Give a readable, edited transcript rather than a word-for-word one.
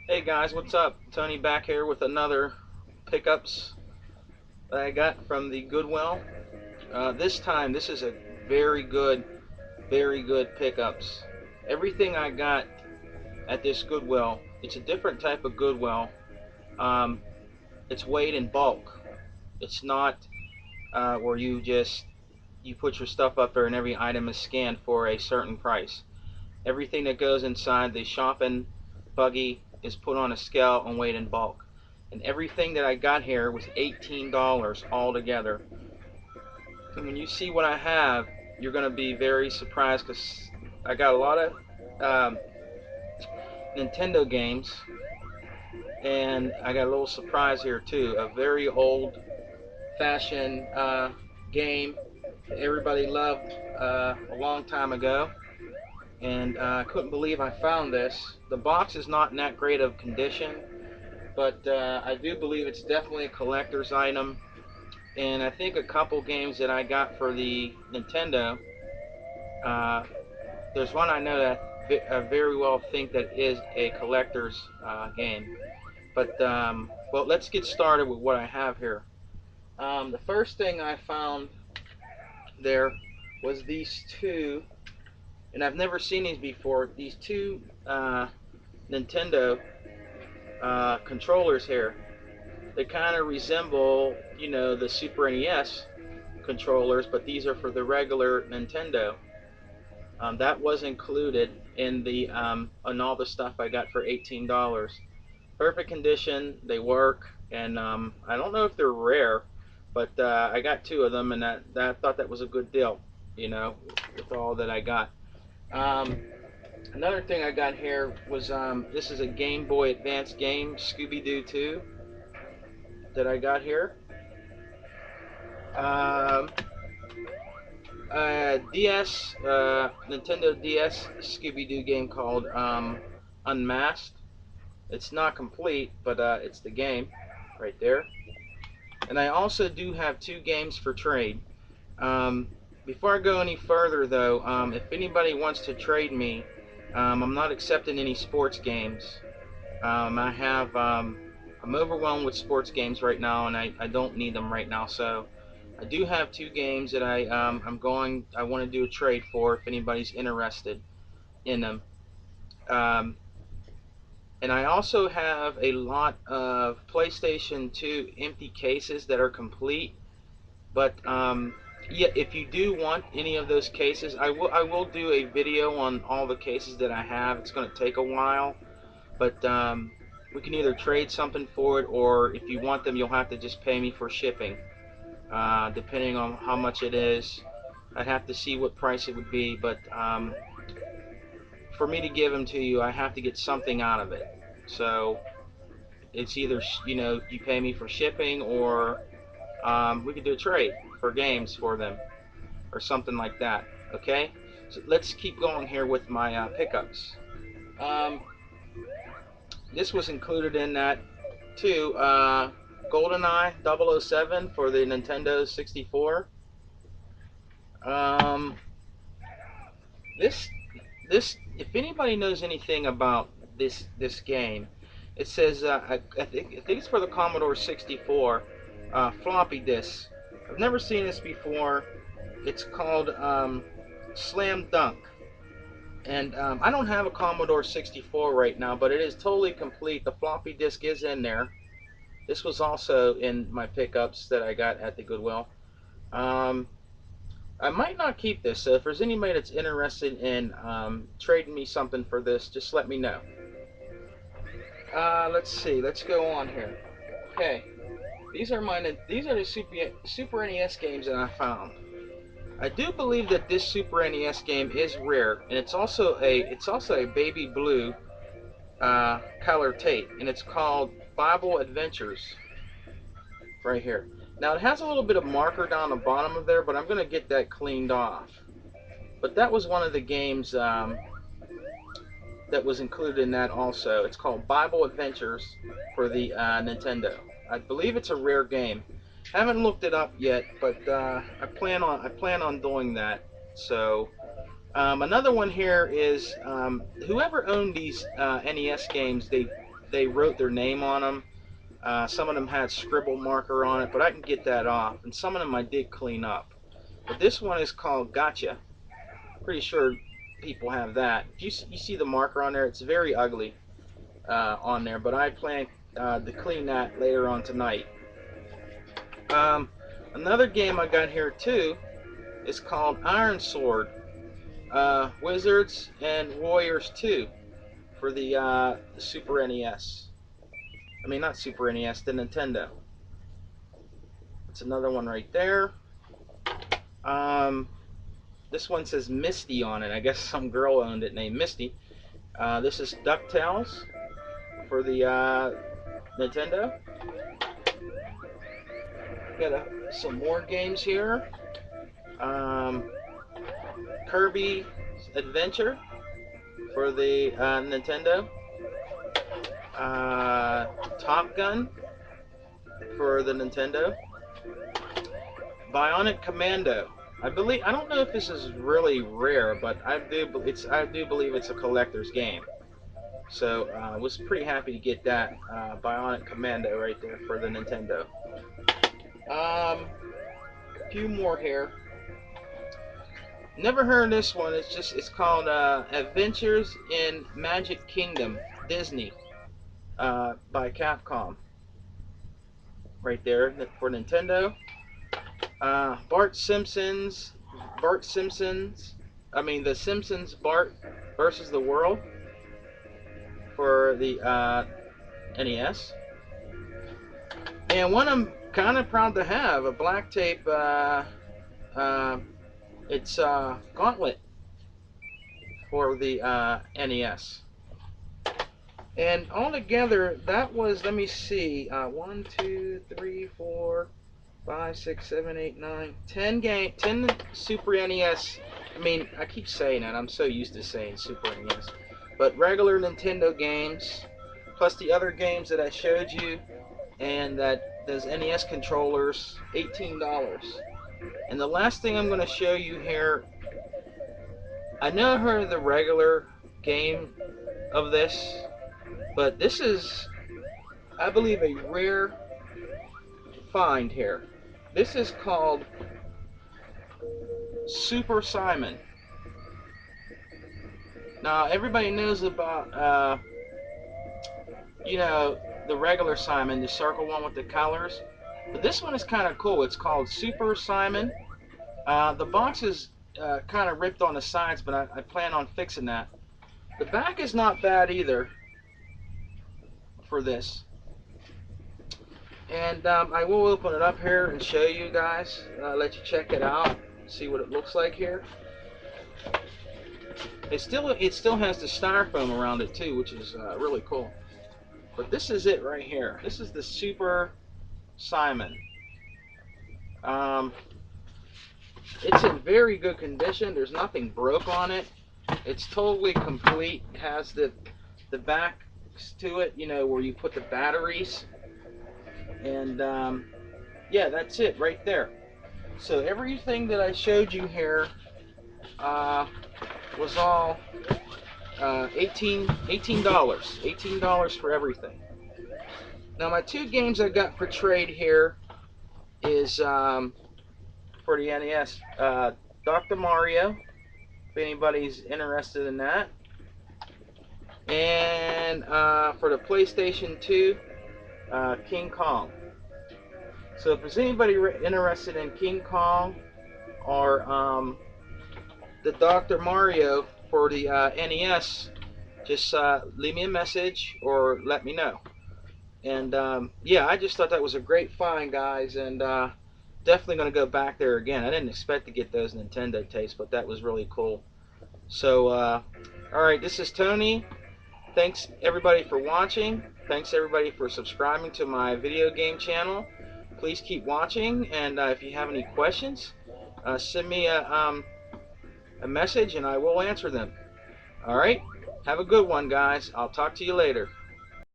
Hey guys, what's up? Tony back here with another pickups that I got from the Goodwill. This time, this is a very good, very good pickups. Everything I got at this Goodwill, it's a different type of Goodwill. Um, it's weighed in bulk. It's not where you put your stuff up there and every item is scanned for a certain price. Everything that goes inside the shopping buggy is put on a scale and weighed in bulk. And everything that I got here was $18 altogether. And when you see what I have, you're going to be very surprised because I got a lot of um, Nintendo games, and I got a little surprise here too. A very old-fashioned game that everybody loved a long time ago. And I couldn't believe I found this. The box is not in that great of condition, but I do believe it's definitely a collector's item. And I think a couple games that I got for the Nintendo, uh, there's one I know that I very well think that is a collector's game. But well, let's get started with what I have here. The first thing I found there was these two, and I've never seen these before. These two Nintendo controllers here. They kind of resemble, the Super NES controllers, but these are for the regular Nintendo. That was included in the on all the stuff I got for $18. Perfect condition, they work, and I don't know if they're rare, but I got two of them, and I thought that was a good deal, with all that I got. Um, Another thing I got here was this is a Game Boy Advance game, Scooby-Doo 2, that I got here. Um, DS, Nintendo DS Scooby-Doo game called Unmasked. It's not complete, but it's the game right there. And I also do have two games for trade. Um, Before I go any further, though, if anybody wants to trade me, I'm not accepting any sports games. I'm overwhelmed with sports games right now, and I don't need them right now. So I do have two games that I want to do a trade for if anybody's interested in them. Um, and I also have a lot of PlayStation 2 empty cases that are complete. But yeah, if you do want any of those cases, I will do a video on all the cases that I have. It's going to take a while, but we can either trade something for it, or if you want them, you'll have to just pay me for shipping, depending on how much it is. I'd have to see what price it would be, but for me to give them to you, I have to get something out of it. So it's either you pay me for shipping, or we could do a trade for games for them, or something like that. Okay, so let's keep going here with my pickups. Um, this was included in that too. GoldenEye 007 for the Nintendo 64. Um, this if anybody knows anything about this game, it says I think it's for the Commodore 64 floppy disk. I've never seen this before. It's called Slam Dunk. And I don't have a Commodore 64 right now, but it is totally complete. The floppy disk is in there. This was also in my pickups that I got at the Goodwill. Um, I might not keep this, so if there's anybody that's interested in trading me something for this, just let me know. Let's see. Let's go on here. Okay, these are the Super NES games that I found. I do believe that this Super NES game is rare, and it's also a baby blue color tape, and it's called Bible Adventures right here. Now it has a little bit of marker down the bottom of there, but I'm gonna get that cleaned off. But that was one of the games that was included in that also. It's called Bible Adventures for the Nintendo. I believe it's a rare game. Haven't looked it up yet, but I plan on doing that. So another one here is whoever owned these NES games. they wrote their name on them. Some of them had scribble marker on it, but I can get that off. And some of them I did clean up. But this one is called Gotcha. Pretty sure people have that. You see the marker on there? It's very ugly on there, but I plan to clean that later on tonight. Another game I got here too is called Iron Sword. Wizards and Warriors 2 for the Super NES. I mean, not Super NES, the Nintendo. That's another one right there. This one says Misty on it. I guess some girl owned it named Misty. This is DuckTales for the Nintendo. Got some more games here. Kirby Adventure for the Nintendo. Top Gun for the Nintendo. Bionic Commando. I don't know if this is really rare, but I do believe it's a collector's game. So I was pretty happy to get that Bionic Commando right there for the Nintendo. A few more here. Never heard of this one. It's called Adventures in Magic Kingdom Disney by Capcom. Right there for Nintendo. The Simpsons, Bart versus the World for the NES. And one I'm kind of proud to have, a black tape, it's Gauntlet for the NES. And altogether, that was, let me see, 1, 2, 3, 4, 5, 6, 7, 8, 9, 10 Super NES. I mean, I keep saying that. I'm so used to saying Super NES. But regular Nintendo games, plus the other games that I showed you, and those NES controllers, $18. And the last thing I'm going to show you here, I never heard of the regular game of this, but this is, I believe, a rare find here. This is called Super Simon. Now everybody knows about you know, the regular Simon, the circle one with the colors, but this one is kind of cool. It's called Super Simon. The box is kind of ripped on the sides, but I plan on fixing that. The back is not bad either for this. And I will open it up here and show you guys, let you check it out, see what it looks like here. It still has the styrofoam around it too, which is really cool. But this is it right here. This is the Super Simon. It's in very good condition. There's nothing broke on it. It's totally complete. It has the back to it, you know, where you put the batteries. And yeah, that's it right there. So everything that I showed you here was all $18 for everything. Now my two games I got for trade here is for the NES, Dr. Mario, if anybody's interested in that, and for the PlayStation 2, King Kong. So if there's anybody interested in King Kong or the Dr. Mario for the NES, just leave me a message or let me know. And yeah, I just thought that was a great find, guys, and definitely going to go back there again. I didn't expect to get those Nintendo tapes, but that was really cool. So alright, this is Tony. Thanks everybody for watching. Thanks everybody for subscribing to my video game channel. Please keep watching, and if you have any questions, send me a message and I will answer them. Alright, have a good one, guys. I'll talk to you later.